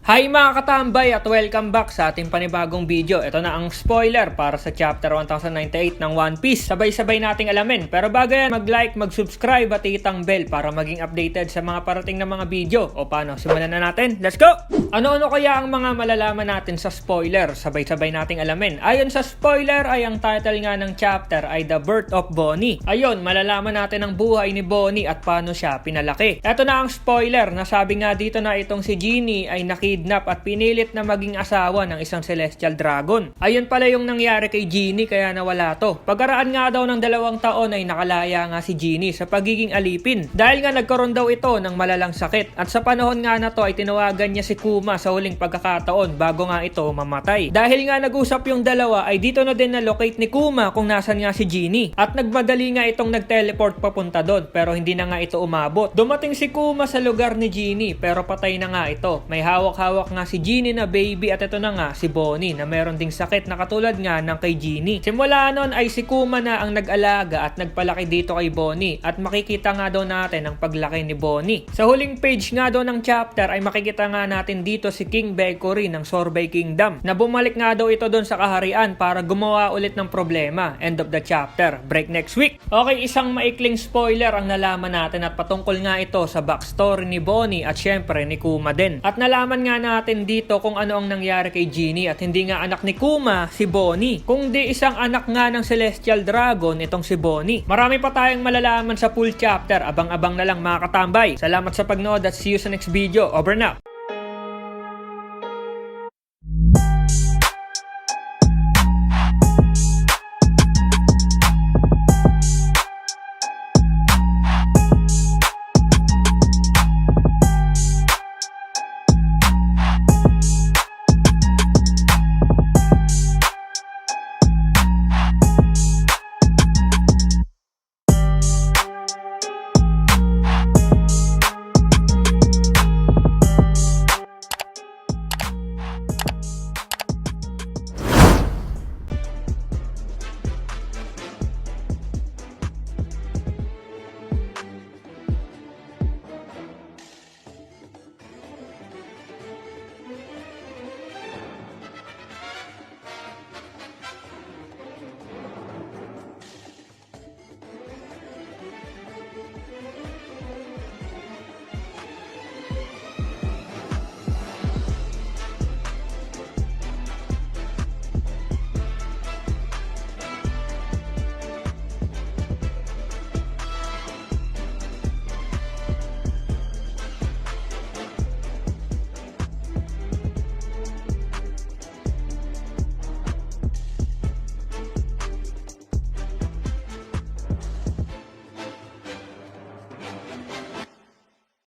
Hi mga katambay at welcome back sa ating panibagong video. Ito na ang spoiler para sa chapter 1098 ng One Piece. Sabay-sabay nating alamin. Pero bago yan, mag-like, mag-subscribe at itang bell para maging updated sa mga parating na mga video. O paano, simulan na natin. Let's go! Ano-ano kaya ang mga malalaman natin sa spoiler? Sabay-sabay nating alamin. Ayon sa spoiler ay ang title nga ng chapter ay The Birth of Bonnie. Ayon, malalaman natin ang buhay ni Bonnie at paano siya pinalaki. Ito na ang spoiler. Nasabi nga dito na itong si Genie ay kidnap at pinilit na maging asawa ng isang celestial dragon. Ayun pala yung nangyari kay Genie kaya nawala to. Pagkaraan nga daw ng 2 taon ay nakalaya nga si Genie sa pagiging alipin. Dahil nga nagkaroon daw ito ng malalang sakit. At sa panahon nga na to ay tinawagan niya si Kuma sa huling pagkakataon bago nga ito mamatay. Dahil nga nag-usap yung dalawa ay dito na din na-locate ni Kuma kung nasan nga si Genie. At nagmadali nga itong nag-teleport papunta doon pero hindi na nga ito umabot. Dumating si Kuma sa lugar ni Genie pero patay na nga ito. May hawak nga si Genie na baby at ito na nga si Bonnie na meron ding sakit na katulad nga ng kay Genie. Simula nun ay si Kuma na ang nag-alaga at nagpalaki dito kay Bonnie at makikita nga daw natin ang paglaki ni Bonnie. Sa huling page nga daw ng chapter ay makikita nga natin dito si King Bakery ng Sorbet Kingdom na bumalik nga daw ito doon sa kaharian para gumawa ulit ng problema. End of the chapter. Break next week. Okay, isang maikling spoiler ang nalaman natin at patungkol nga ito sa backstory ni Bonnie at syempre ni Kuma din. At nalaman nga natin dito kung ano ang nangyari kay Genie at hindi nga anak ni Kuma si Bonnie, kundi isang anak nga ng Celestial Dragon itong si Bonnie. Marami pa tayong malalaman sa full chapter. Abang-abang na lang mga katambay. Salamat sa pagnood at see you sa next video. Over na!